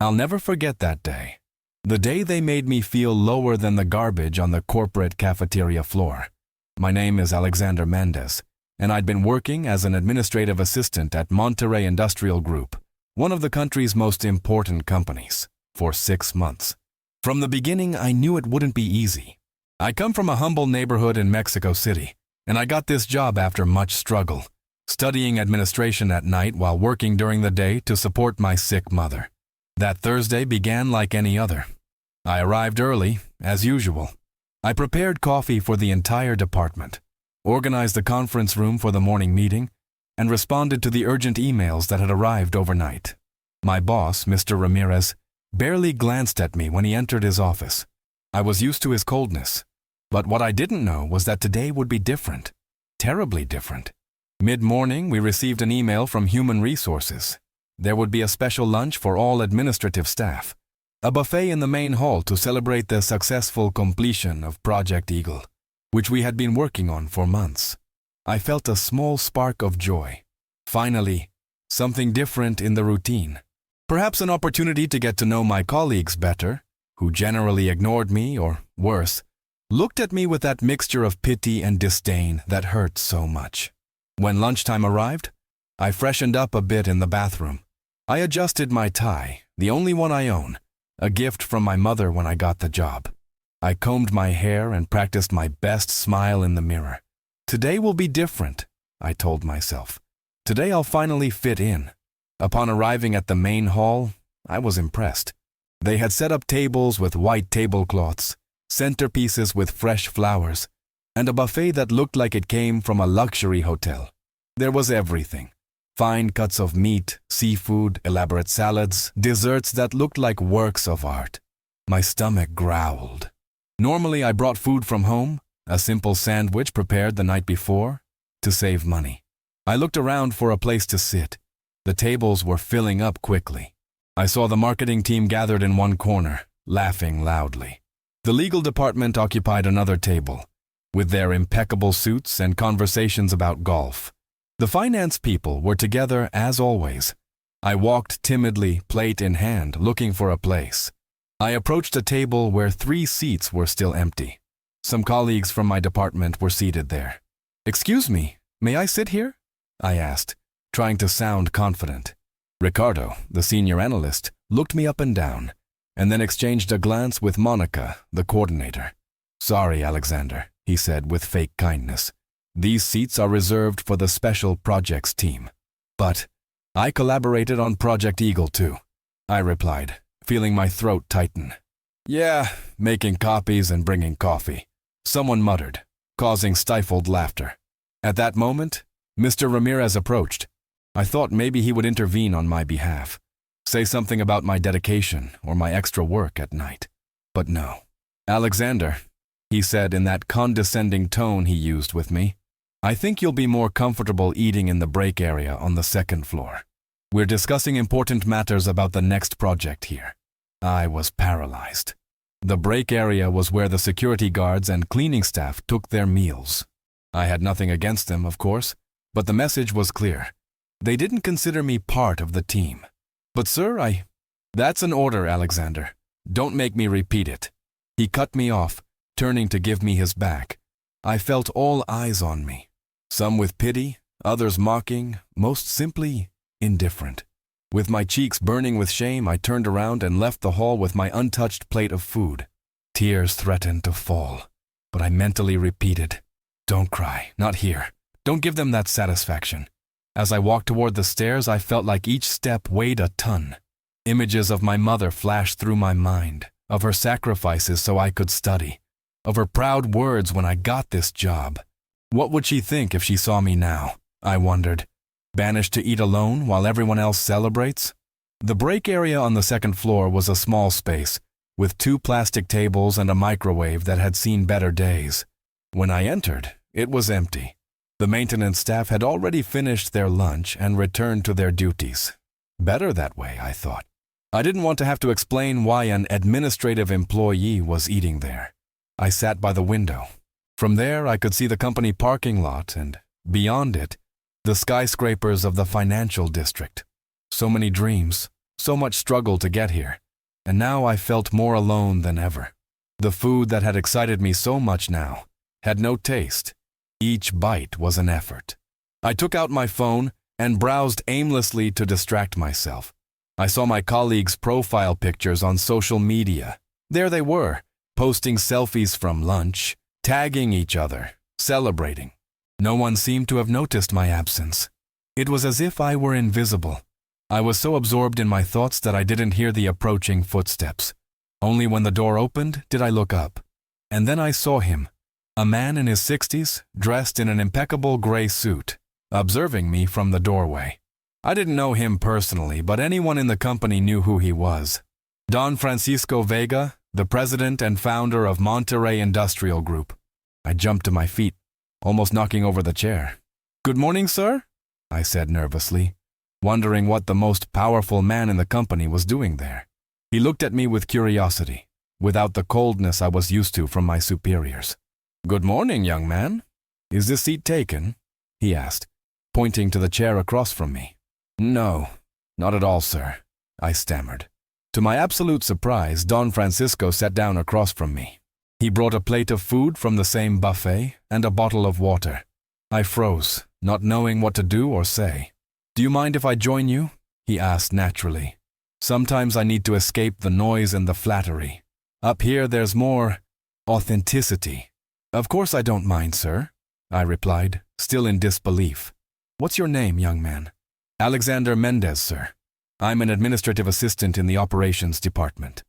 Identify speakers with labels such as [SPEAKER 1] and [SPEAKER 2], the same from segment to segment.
[SPEAKER 1] I'll never forget that day. The day they made me feel lower than the garbage on the corporate cafeteria floor. My name is Alexander Mendez, and I'd been working as an administrative assistant at Monterrey Industrial Group, one of the country's most important companies, for 6 months. From the beginning, I knew it wouldn't be easy. I come from a humble neighborhood in Mexico City, and I got this job after much struggle, studying administration at night while working during the day to support my sick mother. That Thursday began like any other. I arrived early, as usual. I prepared coffee for the entire department, organized the conference room for the morning meeting, and responded to the urgent emails that had arrived overnight. My boss, Mr. Ramirez, barely glanced at me when he entered his office. I was used to his coldness, but what I didn't know was that today would be different, terribly different. Mid-morning, we received an email from Human Resources. There would be a special lunch for all administrative staff, a buffet in the main hall to celebrate the successful completion of Project Eagle, which we had been working on for months. I felt a small spark of joy. Finally, something different in the routine. Perhaps an opportunity to get to know my colleagues better, who generally ignored me or, worse, looked at me with that mixture of pity and disdain that hurt so much. When lunchtime arrived, I freshened up a bit in the bathroom. I adjusted my tie, the only one I own, a gift from my mother when I got the job. I combed my hair and practiced my best smile in the mirror. Today will be different, I told myself. Today I'll finally fit in. Upon arriving at the main hall, I was impressed. They had set up tables with white tablecloths, centerpieces with fresh flowers, and a buffet that looked like it came from a luxury hotel. There was everything. Fine cuts of meat, seafood, elaborate salads, desserts that looked like works of art. My stomach growled. Normally I brought food from home, a simple sandwich prepared the night before, to save money. I looked around for a place to sit. The tables were filling up quickly. I saw the marketing team gathered in one corner, laughing loudly. The legal department occupied another table, with their impeccable suits and conversations about golf. The finance people were together as always. I walked timidly, plate in hand, looking for a place. I approached a table where 3 seats were still empty. Some colleagues from my department were seated there. "Excuse me, may I sit here?" I asked, trying to sound confident. Ricardo, the senior analyst, looked me up and down, and then exchanged a glance with Monica, the coordinator. "Sorry, Alexander," he said with fake kindness. "These seats are reserved for the special projects team." "But I collaborated on Project Eagle too," I replied, feeling my throat tighten. "Yeah, making copies and bringing coffee," someone muttered, causing stifled laughter. At that moment, Mr. Ramirez approached. I thought maybe he would intervene on my behalf, say something about my dedication or my extra work at night. But no. "Alexander," he said in that condescending tone he used with me, "I think you'll be more comfortable eating in the break area on the 2nd floor. We're discussing important matters about the next project here." I was paralyzed. The break area was where the security guards and cleaning staff took their meals. I had nothing against them, of course, but the message was clear. They didn't consider me part of the team. "But sir, That's an order, Alexander. Don't make me repeat it." He cut me off, turning to give me his back. I felt all eyes on me. Some with pity, others mocking, most simply indifferent. With my cheeks burning with shame, I turned around and left the hall with my untouched plate of food. Tears threatened to fall, but I mentally repeated, "Don't cry, not here. Don't give them that satisfaction." As I walked toward the stairs, I felt like each step weighed a ton. Images of my mother flashed through my mind, of her sacrifices so I could study, of her proud words when I got this job. What would she think if she saw me now? I wondered. Banished to eat alone while everyone else celebrates? The break area on the 2nd floor was a small space, with 2 plastic tables and a microwave that had seen better days. When I entered, it was empty. The maintenance staff had already finished their lunch and returned to their duties. Better that way, I thought. I didn't want to have to explain why an administrative employee was eating there. I sat by the window. From there, I could see the company parking lot and, beyond it, the skyscrapers of the financial district. So many dreams, So much struggle to get here, and now I felt more alone than ever. The food that had excited me so much now had no taste. Each bite was an effort. I took out my phone and browsed aimlessly to distract myself. I saw my colleagues' profile pictures on social media. There they were, posting selfies from lunch, tagging each other, celebrating. No one seemed to have noticed my absence. It was as if I were invisible. I was so absorbed in my thoughts that I didn't hear the approaching footsteps. Only when the door opened did I look up. And then I saw him, a man in his 60s, dressed in an impeccable gray suit, observing me from the doorway. I didn't know him personally, but anyone in the company knew who he was. Don Francisco Vega, the president and founder of Monterrey Industrial Group. I jumped to my feet, almost knocking over the chair. "Good morning, sir," I said nervously, wondering what the most powerful man in the company was doing there. He looked at me with curiosity, without the coldness I was used to from my superiors. "Good morning, young man. Is this seat taken?" he asked, pointing to the chair across from me. "No, not at all, sir," I stammered. To my absolute surprise, Don Francisco sat down across from me. He brought a plate of food from the same buffet and a bottle of water. I froze, not knowing what to do or say. "Do you mind if I join you?" he asked naturally. "Sometimes I need to escape the noise and the flattery. Up here there's more authenticity." "Of course I don't mind, sir," I replied, still in disbelief. "What's your name, young man?" "Alexander Mendez, sir. I'm an administrative assistant in the operations department."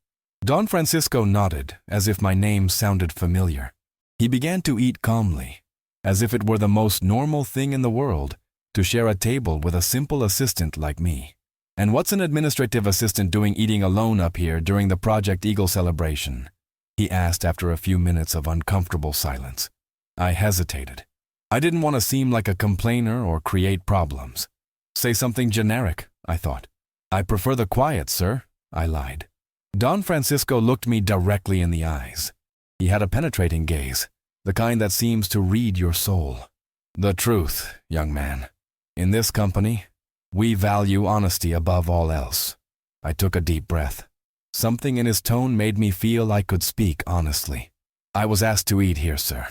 [SPEAKER 1] Don Francisco nodded, as if my name sounded familiar. He began to eat calmly, as if it were the most normal thing in the world to share a table with a simple assistant like me. "And what's an administrative assistant doing eating alone up here during the Project Eagle celebration?" he asked after a few minutes of uncomfortable silence. I hesitated. I didn't want to seem like a complainer or create problems. "Say something generic," I thought. "I prefer the quiet, sir," I lied. Don Francisco looked me directly in the eyes. He had a penetrating gaze, the kind that seems to read your soul. "The truth, young man. In this company, we value honesty above all else." I took a deep breath. Something in his tone made me feel I could speak honestly. "I was asked to eat here, sir.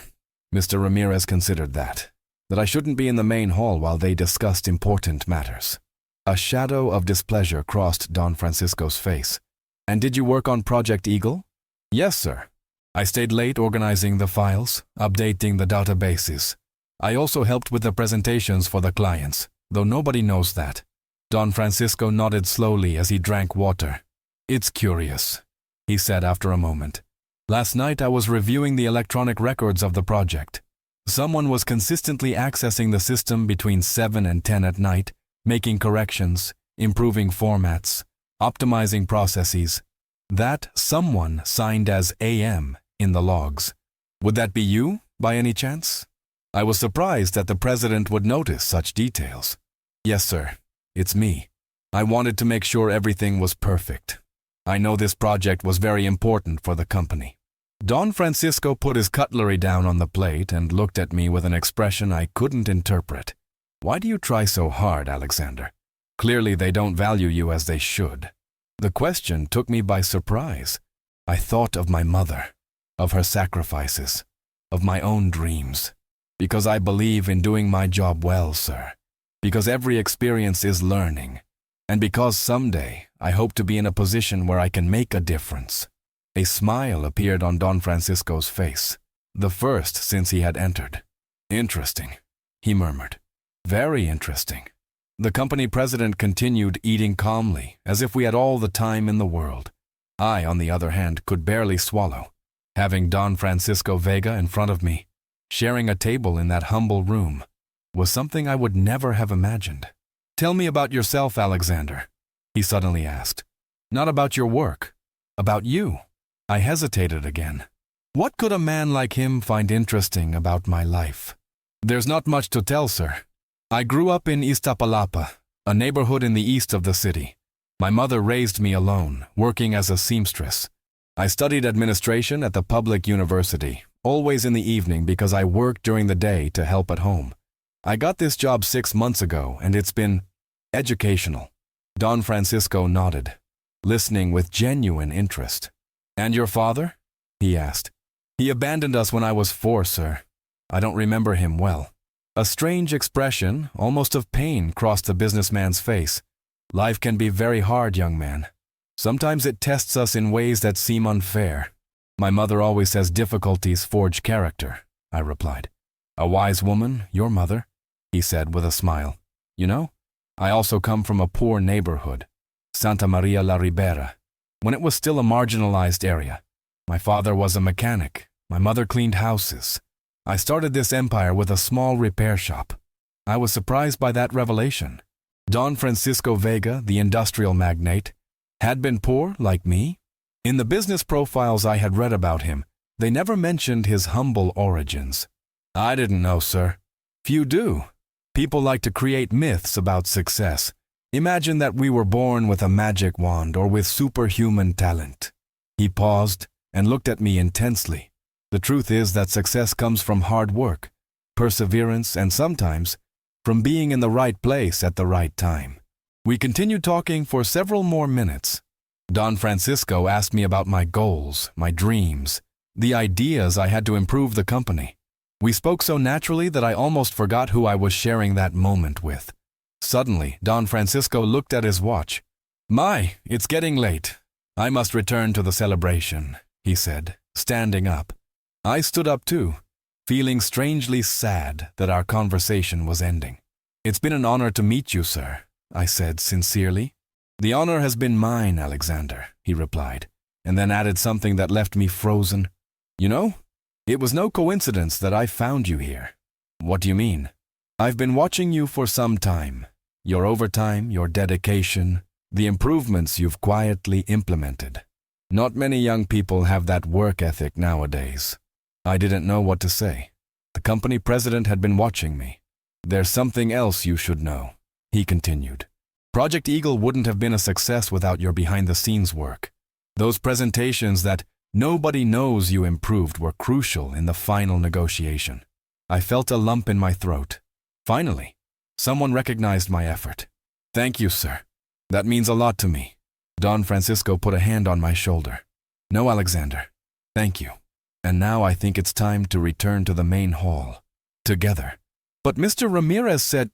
[SPEAKER 1] Mr. Ramirez considered that I shouldn't be in the main hall while they discussed important matters." A shadow of displeasure crossed Don Francisco's face. "And did you work on Project Eagle?" "Yes, sir. I stayed late organizing the files, updating the databases. I also helped with the presentations for the clients, though nobody knows that." Don Francisco nodded slowly as he drank water. "It's curious," he said after a moment. "Last night I was reviewing the electronic records of the project. Someone was consistently accessing the system between 7 and 10 at night, making corrections, improving formats, optimizing processes. That someone signed as AM in the logs. Would that be you, by any chance?" I was surprised that the president would notice such details. "Yes, sir. It's me. I wanted to make sure everything was perfect. I know this project was very important for the company." Don Francisco put his cutlery down on the plate and looked at me with an expression I couldn't interpret. "Why do you try so hard, Alexander? Clearly they don't value you as they should." The question took me by surprise. I thought of my mother, of her sacrifices, of my own dreams. "Because I believe in doing my job well, sir. Because every experience is learning. And because someday I hope to be in a position where I can make a difference." A smile appeared on Don Francisco's face, the first since he had entered. "Interesting," he murmured. "Very interesting." The company president continued eating calmly, as if we had all the time in the world. I, on the other hand, could barely swallow. Having Don Francisco Vega in front of me, sharing a table in that humble room, was something I would never have imagined. "Tell me about yourself, Alexander," he suddenly asked. "Not about your work, about you." I hesitated again. What could a man like him find interesting about my life? "There's not much to tell, sir. I grew up in Iztapalapa, a neighborhood in the east of the city. My mother raised me alone, working as a seamstress. I studied administration at the public university, always in the evening because I worked during the day to help at home. I got this job 6 months ago, and it's been educational. Don Francisco nodded, listening with genuine interest. "And your father?" he asked. "He abandoned us when I was 4, sir. I don't remember him well." A strange expression, almost of pain, crossed the businessman's face. "Life can be very hard, young man. Sometimes it tests us in ways that seem unfair. My mother always says difficulties forge character," I replied. "A wise woman, your mother," he said with a smile. "You know, I also come from a poor neighborhood, Santa Maria la Ribera, when it was still a marginalized area. My father was a mechanic. My mother cleaned houses. I started this empire with a small repair shop. I was surprised by that revelation. Don Francisco Vega, the industrial magnate, had been poor like me. In the business profiles I had read about him, they never mentioned his humble origins. I didn't know, sir. Few do. People like to create myths about success. Imagine that we were born with a magic wand or with superhuman talent." He paused and looked at me intensely. "The truth is that success comes from hard work, perseverance, and sometimes from being in the right place at the right time." We continued talking for several more minutes. Don Francisco asked me about my goals, my dreams, the ideas I had to improve the company. We spoke so naturally that I almost forgot who I was sharing that moment with. Suddenly, Don Francisco looked at his watch. "My, it's getting late. I must return to the celebration," he said, standing up. I stood up too, feeling strangely sad that our conversation was ending. "It's been an honor to meet you, sir," I said sincerely. "The honor has been mine, Alexander," he replied, and then added something that left me frozen. "You know, it was no coincidence that I found you here." "What do you mean?" "I've been watching you for some time. Your overtime, your dedication, the improvements you've quietly implemented. Not many young people have that work ethic nowadays." I didn't know what to say. The company president had been watching me. "There's something else you should know," he continued. "Project Eagle wouldn't have been a success without your behind-the-scenes work. Those presentations that nobody knows you improved were crucial in the final negotiation." I felt a lump in my throat. Finally, someone recognized my effort. "Thank you, sir. That means a lot to me." Don Francisco put a hand on my shoulder. "No, Alexander. Thank you. And now I think it's time to return to the main hall. Together." "But Mr. Ramirez said—"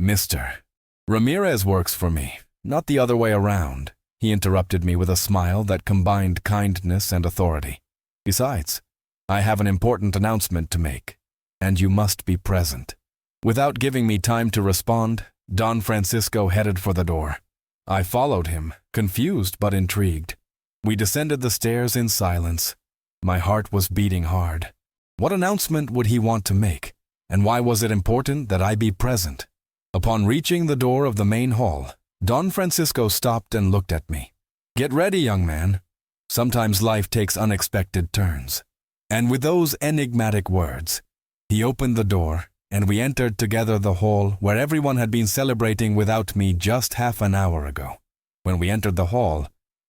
[SPEAKER 1] "Mr. Ramirez works for me, not the other way around," he interrupted me with a smile that combined kindness and authority. "Besides, I have an important announcement to make, and you must be present." Without giving me time to respond, Don Francisco headed for the door. I followed him, confused but intrigued. We descended the stairs in silence. My heart was beating hard. What announcement would he want to make, and why was it important that I be present? Upon reaching the door of the main hall, Don Francisco stopped and looked at me. "Get ready, young man. Sometimes life takes unexpected turns." And with those enigmatic words, he opened the door, and we entered together the hall where everyone had been celebrating without me just half an hour ago. When we entered the hall,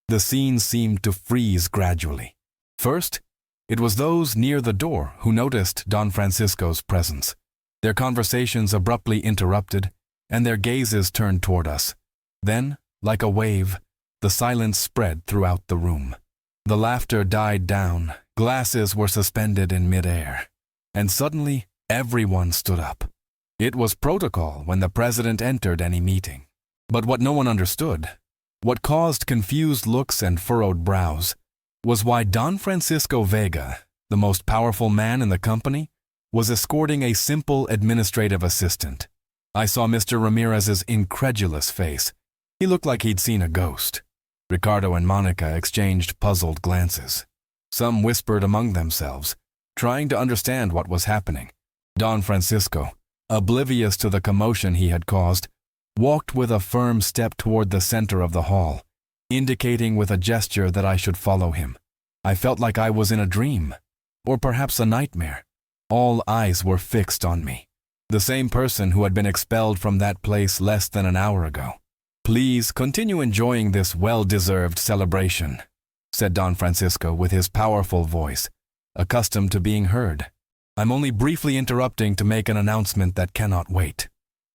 [SPEAKER 1] the scene seemed to freeze gradually. First, it was those near the door who noticed Don Francisco's presence. Their conversations abruptly interrupted, and their gazes turned toward us. Then, like a wave, the silence spread throughout the room. The laughter died down, glasses were suspended in midair, and suddenly everyone stood up. It was protocol when the president entered any meeting. But what no one understood, what caused confused looks and furrowed brows, was why Don Francisco Vega, the most powerful man in the company, was escorting a simple administrative assistant. I saw Mr. Ramirez's incredulous face. He looked like he'd seen a ghost. Ricardo and Monica exchanged puzzled glances. Some whispered among themselves, trying to understand what was happening. Don Francisco, oblivious to the commotion he had caused, walked with a firm step toward the center of the hall, indicating with a gesture that I should follow him. I felt like I was in a dream, or perhaps a nightmare. All eyes were fixed on me, the same person who had been expelled from that place less than an hour ago. "Please continue enjoying this well-deserved celebration," said Don Francisco with his powerful voice, accustomed to being heard. "I'm only briefly interrupting to make an announcement that cannot wait."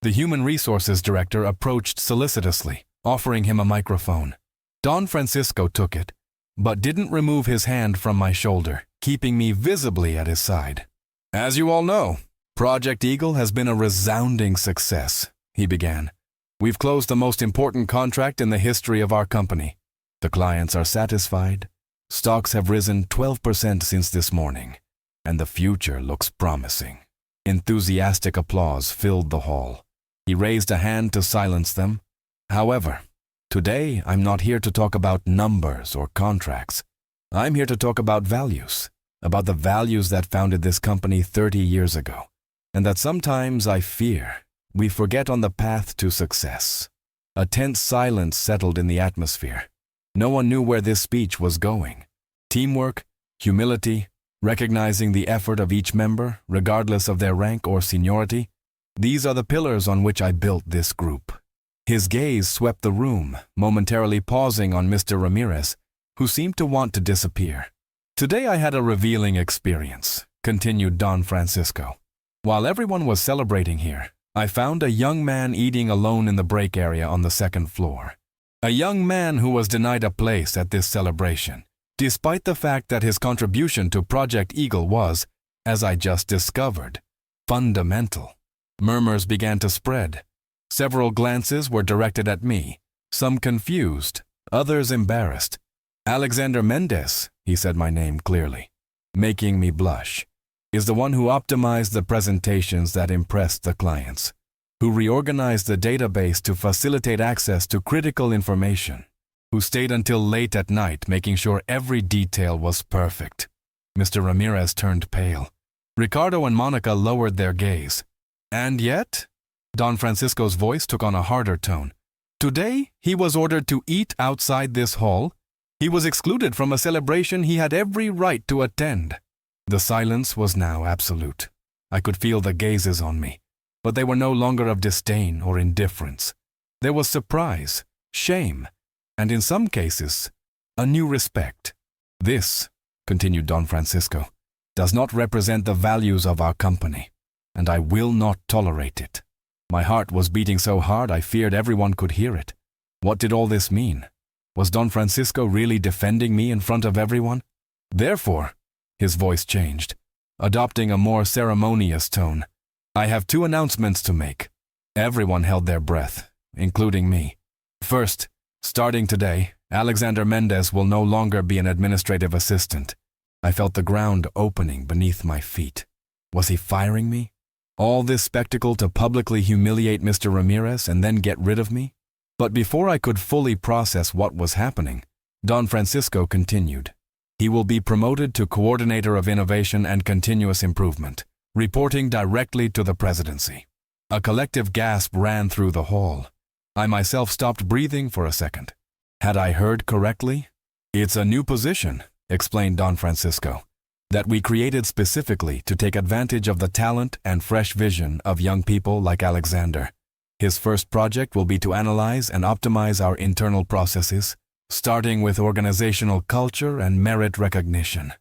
[SPEAKER 1] The Human Resources Director approached solicitously, offering him a microphone. Don Francisco took it, but didn't remove his hand from my shoulder, keeping me visibly at his side. "As you all know, Project Eagle has been a resounding success," he began. "We've closed the most important contract in the history of our company. The clients are satisfied. Stocks have risen 12% since this morning, and the future looks promising." Enthusiastic applause filled the hall. He raised a hand to silence them. "However, today I'm not here to talk about numbers or contracts. I'm here to talk about values, about the values that founded this company 30 years ago, and that sometimes I fear we forget on the path to success." A tense silence settled in the atmosphere. No one knew where this speech was going. Teamwork, humility, recognizing the effort of each member, regardless of their rank or seniority, these are the pillars on which I built this group. His gaze swept the room, momentarily pausing on Mr. Ramirez, who seemed to want to disappear. "Today I had a revealing experience," continued Don Francisco. "While everyone was celebrating here, I found a young man eating alone in the break area on the second floor. A young man who was denied a place at this celebration, despite the fact that his contribution to Project Eagle was, as I just discovered, fundamental." Murmurs began to spread. Several glances were directed at me, some confused, others embarrassed. "Alexander Mendez," he said my name clearly, making me blush, "is the one who optimized the presentations that impressed the clients, who reorganized the database to facilitate access to critical information, who stayed until late at night making sure every detail was perfect." Mr. Ramirez turned pale. Ricardo and Monica lowered their gaze. "And yet," Don Francisco's voice took on a harder tone, "today he was ordered to eat outside this hall. He was excluded from a celebration he had every right to attend." The silence was now absolute. I could feel the gazes on me, but they were no longer of disdain or indifference. There was surprise, shame, and in some cases, a new respect. "This," continued Don Francisco, "does not represent the values of our company, and I will not tolerate it." My heart was beating so hard I feared everyone could hear it. What did all this mean? Was Don Francisco really defending me in front of everyone? "Therefore," his voice changed, adopting a more ceremonious tone, "I have two announcements to make." Everyone held their breath, including me. "First, starting today, Alexander Mendez will no longer be an administrative assistant." I felt the ground opening beneath my feet. Was he firing me? All this spectacle to publicly humiliate Mr. Ramirez and then get rid of me? But before I could fully process what was happening, Don Francisco continued. "He will be promoted to Coordinator of Innovation and Continuous Improvement, reporting directly to the presidency." A collective gasp ran through the hall. I myself stopped breathing for a second. Had I heard correctly? "It's a new position," explained Don Francisco, "that we created specifically to take advantage of the talent and fresh vision of young people like Alexander. His first project will be to analyze and optimize our internal processes, starting with organizational culture and merit recognition."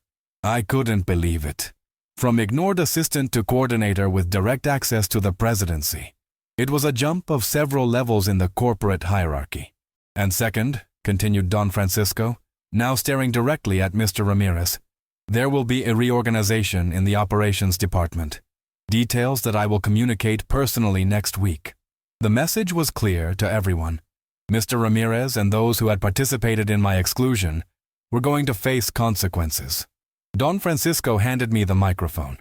[SPEAKER 1] I couldn't believe it. From ignored assistant to coordinator with direct access to the presidency. It was a jump of several levels in the corporate hierarchy. "And second," continued Don Francisco, now staring directly at Mr. Ramirez, "there will be a reorganization in the operations department. Details that I will communicate personally next week." The message was clear to everyone. Mr. Ramirez and those who had participated in my exclusion were going to face consequences. Don Francisco handed me the microphone.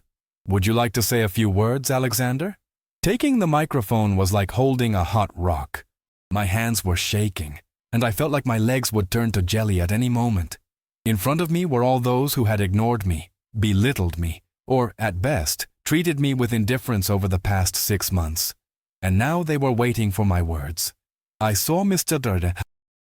[SPEAKER 1] "Would you like to say a few words, Alexander?" Taking the microphone was like holding a hot rock. My hands were shaking, and I felt like my legs would turn to jelly at any moment. In front of me were all those who had ignored me, belittled me, or, at best, treated me with indifference over the past 6 months. And now they were waiting for my words. I saw Mr.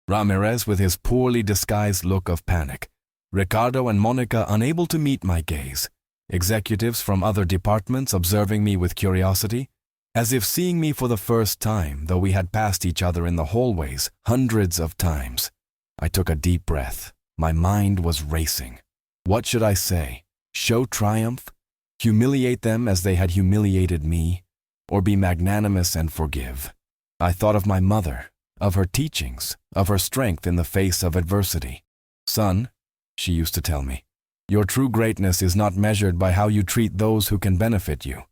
[SPEAKER 1] Ramirez with his poorly disguised look of panic, Ricardo and Monica unable to meet my gaze, executives from other departments observing me with curiosity, as if seeing me for the first time, though we had passed each other in the hallways hundreds of times. I took a deep breath. My mind was racing. What should I say? Show triumph? Humiliate them as they had humiliated me? Or be magnanimous and forgive? I thought of my mother, of her teachings, of her strength in the face of adversity. "Son," she used to tell me, "your true greatness is not measured by how you treat those who can benefit you,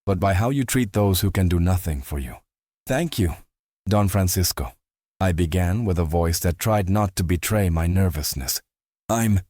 [SPEAKER 1] but by how you treat those who can do nothing for you." "Thank you, Don Francisco," I began with a voice that tried not to betray my nervousness. I'm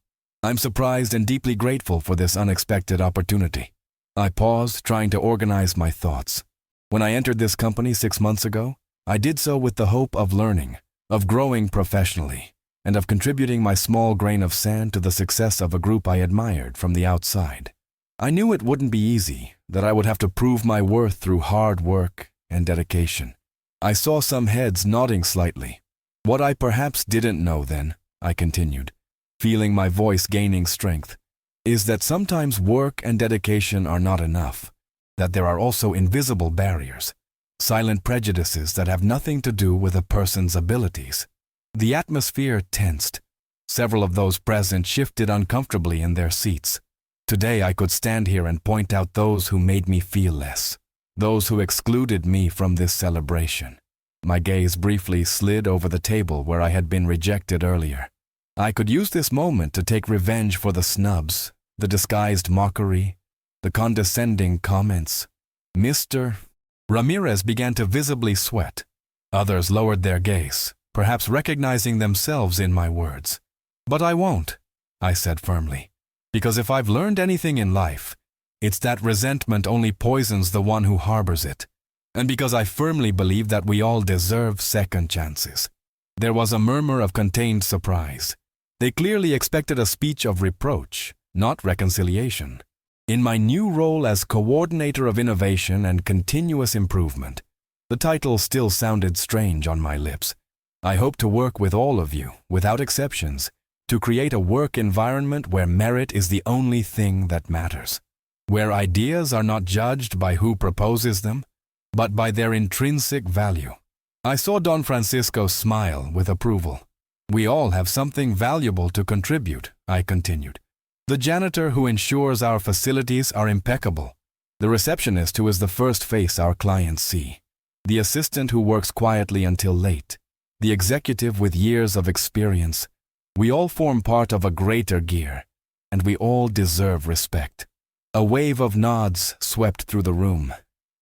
[SPEAKER 1] surprised and deeply grateful for this unexpected opportunity." I paused, trying to organize my thoughts. When I entered this company 6 months ago, I did so with the hope of learning, of growing professionally, and of contributing my small grain of sand to the success of a group I admired from the outside. I knew it wouldn't be easy, that I would have to prove my worth through hard work and dedication. I saw some heads nodding slightly. "What I perhaps didn't know then," I continued, feeling my voice gaining strength, "is that sometimes work and dedication are not enough, that there are also invisible barriers, silent prejudices that have nothing to do with a person's abilities." The atmosphere tensed. Several of those present shifted uncomfortably in their seats. Today I could stand here and point out those who made me feel less, those who excluded me from this celebration. My gaze briefly slid over the table where I had been rejected earlier. I could use this moment to take revenge for the snubs, the disguised mockery, the condescending comments. Mr. Ramirez began to visibly sweat. Others lowered their gaze, perhaps recognizing themselves in my words. "But I won't," I said firmly, "because if I've learned anything in life, it's that resentment only poisons the one who harbors it, and because I firmly believe that we all deserve second chances." There was a murmur of contained surprise. They clearly expected a speech of reproach, not reconciliation. In my new role as coordinator of innovation and continuous improvement, the title still sounded strange on my lips. I hope to work with all of you, without exceptions, to create a work environment where merit is the only thing that matters, where ideas are not judged by who proposes them, but by their intrinsic value. I saw Don Francisco smile with approval. "We all have something valuable to contribute," I continued. "The janitor who ensures our facilities are impeccable, the receptionist who is the first face our clients see, the assistant who works quietly until late, the executive with years of experience. We all form part of a greater gear, and we all deserve respect." A wave of nods swept through the room.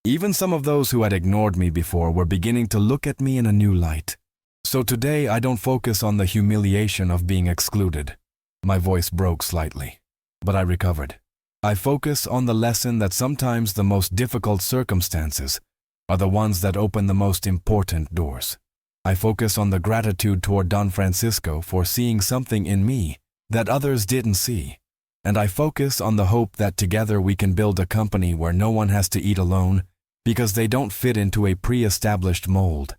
[SPEAKER 1] Even some of those who had ignored me before were beginning to look at me in a new light. So today I don't focus on the humiliation of being excluded. My voice broke slightly, but I recovered. I focus on the lesson that sometimes the most difficult circumstances are the ones that open the most important doors. I focus on the gratitude toward Don Francisco for seeing something in me that others didn't see. And I focus on the hope that together we can build a company where no one has to eat alone because they don't fit into a pre-established mold.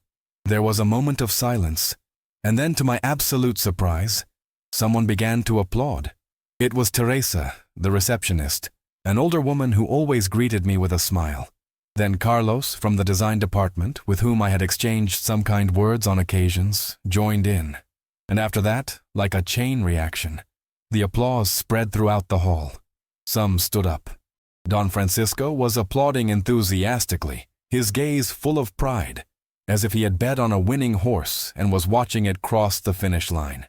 [SPEAKER 1] There was a moment of silence, and then to my absolute surprise, someone began to applaud. It was Teresa, the receptionist, an older woman who always greeted me with a smile. Then Carlos, from the design department, with whom I had exchanged some kind words on occasions, joined in. And after that, like a chain reaction, the applause spread throughout the hall. Some stood up. Don Francisco was applauding enthusiastically, his gaze full of pride, as if he had bet on a winning horse and was watching it cross the finish line.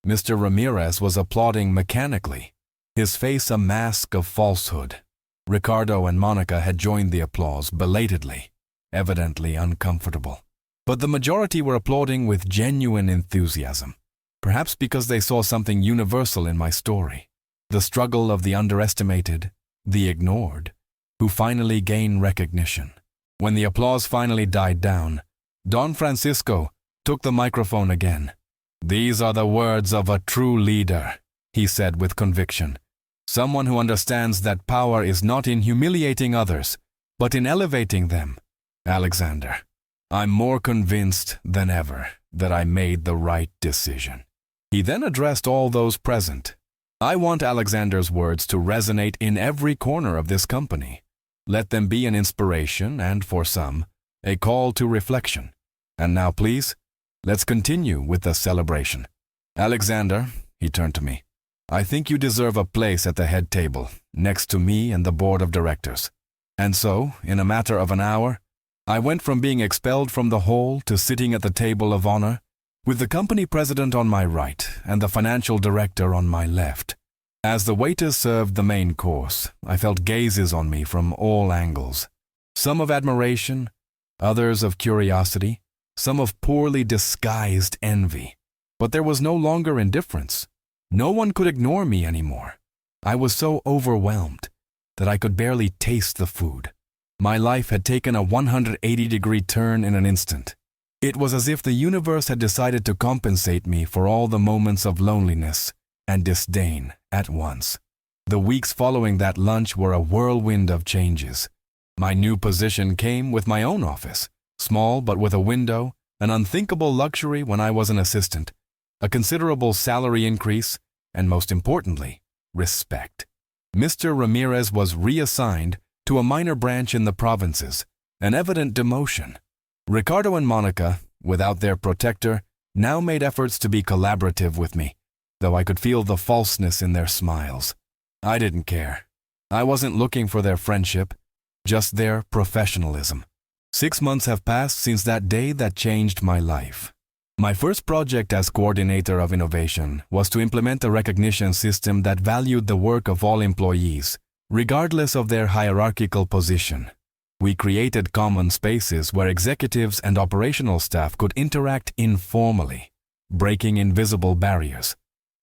[SPEAKER 1] Mr. Ramirez was applauding mechanically, his face a mask of falsehood. Ricardo and Monica had joined the applause belatedly, evidently uncomfortable. But the majority were applauding with genuine enthusiasm, perhaps because they saw something universal in my story, the struggle of the underestimated, the ignored, who finally gain recognition. When the applause finally died down, Don Francisco took the microphone again. "These are the words of a true leader," he said with conviction. "Someone who understands that power is not in humiliating others, but in elevating them. Alexander, I'm more convinced than ever that I made the right decision." He then addressed all those present. "I want Alexander's words to resonate in every corner of this company. Let them be an inspiration and, for some, a call to reflection. And now, please, let's continue with the celebration. Alexander," he turned to me, "I think you deserve a place at the head table, next to me and the board of directors." And so, in a matter of an hour, I went from being expelled from the hall to sitting at the table of honor, with the company president on my right and the financial director on my left. As the waiters served the main course, I felt gazes on me from all angles. Some of admiration, others of curiosity, some of poorly disguised envy. But there was no longer indifference. No one could ignore me anymore. I was so overwhelmed that I could barely taste the food. My life had taken a 180-degree turn in an instant. It was as if the universe had decided to compensate me for all the moments of loneliness and disdain at once. The weeks following that lunch were a whirlwind of changes. My new position came with my own office, small but with a window, an unthinkable luxury when I was an assistant, a considerable salary increase, and most importantly, respect. Mr. Ramirez was reassigned to a minor branch in the provinces, an evident demotion. Ricardo and Monica, without their protector, now made efforts to be collaborative with me, though I could feel the falseness in their smiles. I didn't care. I wasn't looking for their friendship, just their professionalism. 6 months have passed since that day that changed my life. My first project as coordinator of innovation was to implement a recognition system that valued the work of all employees, regardless of their hierarchical position. We created common spaces where executives and operational staff could interact informally, breaking invisible barriers.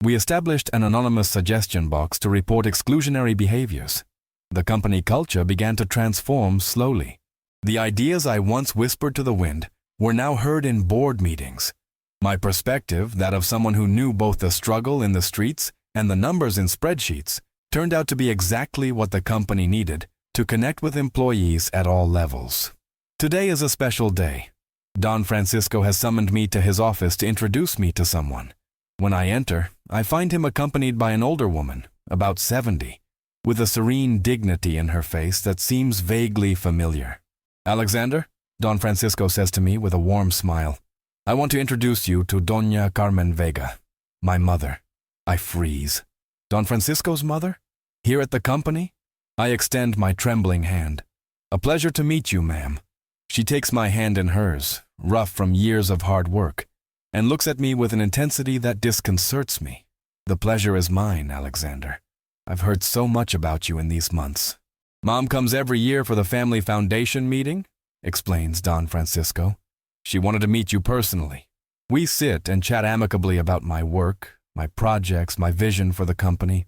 [SPEAKER 1] We established an anonymous suggestion box to report exclusionary behaviors. The company culture began to transform slowly. The ideas I once whispered to the wind were now heard in board meetings. My perspective, that of someone who knew both the struggle in the streets and the numbers in spreadsheets, turned out to be exactly what the company needed to connect with employees at all levels. Today is a special day. Don Francisco has summoned me to his office to introduce me to someone. When I enter, I find him accompanied by an older woman, about 70, with a serene dignity in her face that seems vaguely familiar. "Alexander," Don Francisco says to me with a warm smile, "I want to introduce you to Doña Carmen Vega, my mother." I freeze. Don Francisco's mother? Here at the company? I extend my trembling hand. "A pleasure to meet you, ma'am." She takes my hand in hers, rough from years of hard work, and looks at me with an intensity that disconcerts me. "The pleasure is mine, Alexander. I've heard so much about you in these months." "Mom comes every year for the family foundation meeting," explains Don Francisco. "She wanted to meet you personally. We sit and chat amicably about my work, my projects, my vision for the company.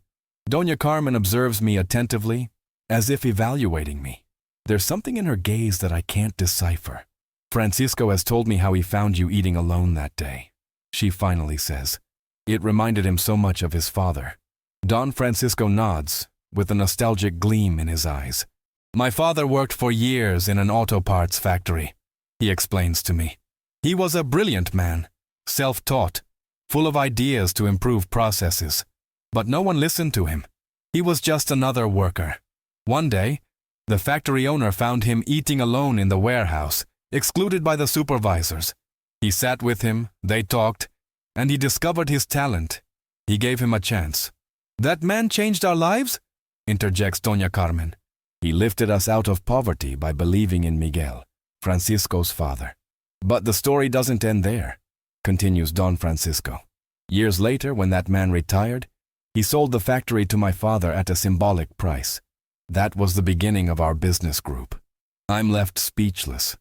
[SPEAKER 1] Doña Carmen observes me attentively, as if evaluating me. There's something in her gaze that I can't decipher. Francisco has told me how he found you eating alone that day," she finally says. It reminded him so much of his father. Don Francisco nods, with a nostalgic gleam in his eyes. "My father worked for years in an auto parts factory," he explains to me. "He was a brilliant man, self-taught, full of ideas to improve processes. But no one listened to him. He was just another worker. One day, the factory owner found him eating alone in the warehouse, excluded by the supervisors. He sat with him, they talked, and he discovered his talent. He gave him a chance." "That man changed our lives?" interjects Doña Carmen. "He lifted us out of poverty by believing in Miguel, Francisco's father." "But the story doesn't end there," continues Don Francisco. "Years later, when that man retired, he sold the factory to my father at a symbolic price. That was the beginning of our business group." I'm left speechless.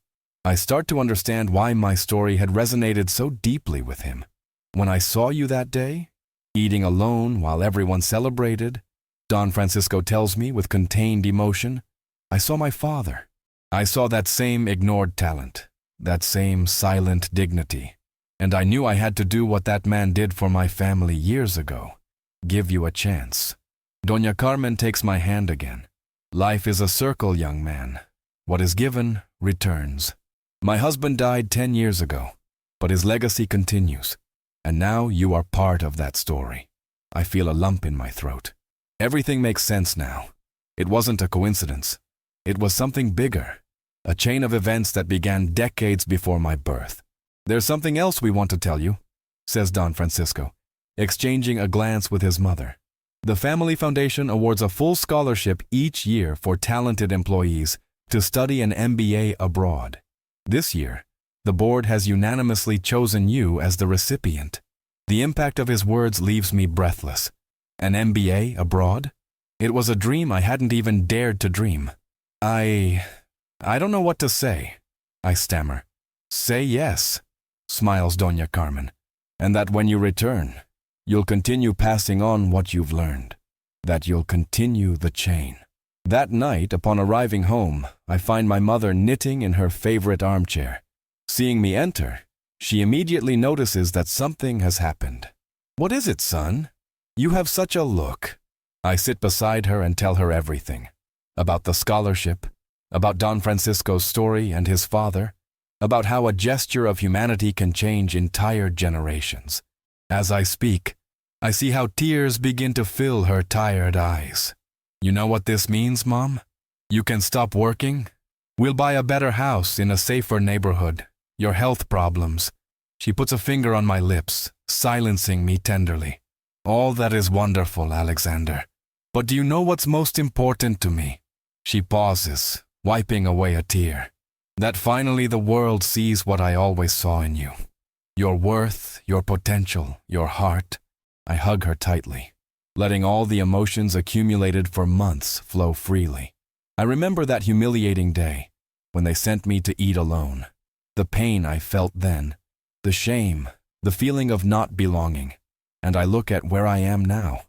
[SPEAKER 1] I start to understand why my story had resonated so deeply with him. "When I saw you that day, eating alone while everyone celebrated," Don Francisco tells me with contained emotion, "I saw my father. I saw that same ignored talent, that same silent dignity, and I knew I had to do what that man did for my family years ago. Give you a chance." Doña Carmen takes my hand again. "Life is a circle, young man. What is given, returns. My husband died 10 years ago, but his legacy continues, and now you are part of that story." I feel a lump in my throat. Everything makes sense now. It wasn't a coincidence. It was something bigger, a chain of events that began decades before my birth. "There's something else we want to tell you," says Don Francisco, exchanging a glance with his mother. "The Family Foundation awards a full scholarship each year for talented employees to study an MBA abroad. This year, the board has unanimously chosen you as the recipient. The impact of his words leaves me breathless. An MBA abroad? It was a dream I hadn't even dared to dream. I don't know what to say, I stammer. Say yes, smiles Doña Carmen, and that when you return, you'll continue passing on what you've learned, that you'll continue the chain. That night, upon arriving home, I find my mother knitting in her favorite armchair. Seeing me enter, she immediately notices that something has happened. What is it, son? You have such a look. I sit beside her and tell her everything. About the scholarship, about Don Francisco's story and his father, about how a gesture of humanity can change entire generations. As I speak, I see how tears begin to fill her tired eyes. You know what this means, Mom? You can stop working. We'll buy a better house in a safer neighborhood. Your health problems. She puts a finger on my lips, silencing me tenderly. All that is wonderful, Alexander. But do you know what's most important to me? She pauses, wiping away a tear. That finally the world sees what I always saw in you. Your worth, your potential, your heart. I hug her tightly, letting all the emotions accumulated for months flow freely. I remember that humiliating day when they sent me to eat alone. The pain I felt then, the shame, the feeling of not belonging. And I look at where I am now.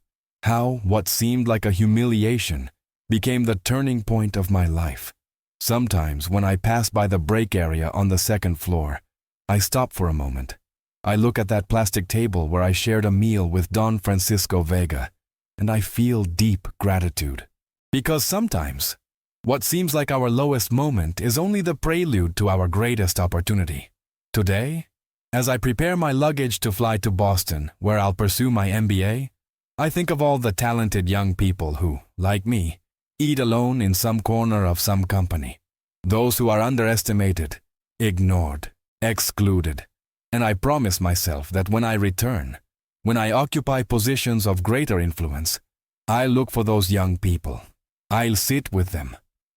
[SPEAKER 1] How what seemed like a humiliation became the turning point of my life. Sometimes when I pass by the break area on the second floor, I stop for a moment. I look at that plastic table where I shared a meal with Don Francisco Vega, and I feel deep gratitude. Because sometimes, what seems like our lowest moment is only the prelude to our greatest opportunity. Today, as I prepare my luggage to fly to Boston, where I'll pursue my MBA, I think of all the talented young people who, like me, eat alone in some corner of some company. Those who are underestimated, ignored, excluded. And I promise myself that when I return, when I occupy positions of greater influence, I'll look for those young people. I'll sit with them.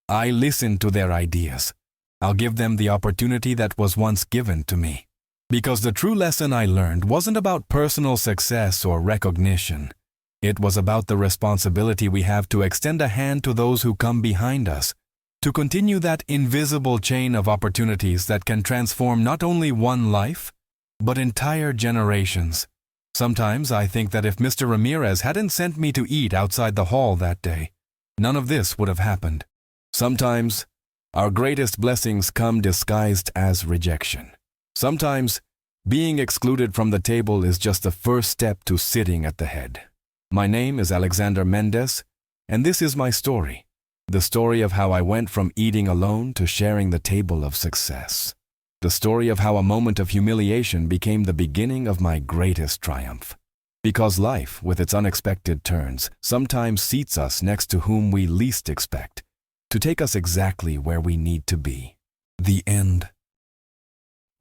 [SPEAKER 1] I'll listen to their ideas. I'll give them the opportunity that was once given to me. Because the true lesson I learned wasn't about personal success or recognition. It was about the responsibility we have to extend a hand to those who come behind us, to continue that invisible chain of opportunities that can transform not only one life, but entire generations. Sometimes I think that if Mr. Ramirez hadn't sent me to eat outside the hall that day, none of this would have happened. Sometimes, our greatest blessings come disguised as rejection. Sometimes, being excluded from the table is just the first step to sitting at the head. My name is Alexander Mendez, and this is my story. The story of how I went from eating alone to sharing the table of success. The story of how a moment of humiliation became the beginning of my greatest triumph. Because life, with its unexpected turns, sometimes seats us next to whom we least expect, to take us exactly where we need to be. The end.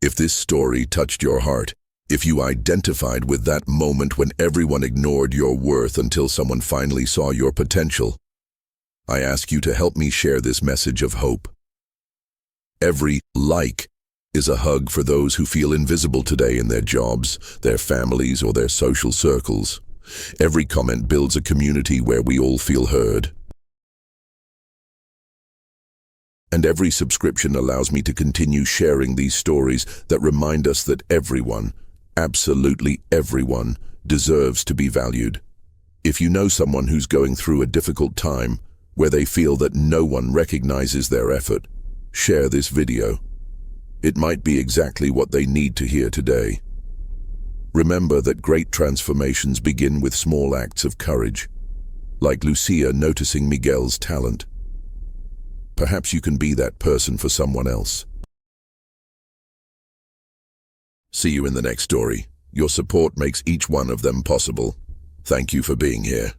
[SPEAKER 2] If this story touched your heart, if you identified with that moment when everyone ignored your worth until someone finally saw your potential, I ask you to help me share this message of hope. Every like is a hug for those who feel invisible today in their jobs, their families, or their social circles. Every comment builds a community where we all feel heard. And every subscription allows me to continue sharing these stories that remind us that everyone, absolutely everyone, deserves to be valued. If you know someone who's going through a difficult time, where they feel that no one recognizes their effort, share this video. It might be exactly what they need to hear today. Remember that great transformations begin with small acts of courage, like Lucia noticing Miguel's talent. Perhaps you can be that person for someone else. See you in the next story. Your support makes each one of them possible. Thank you for being here.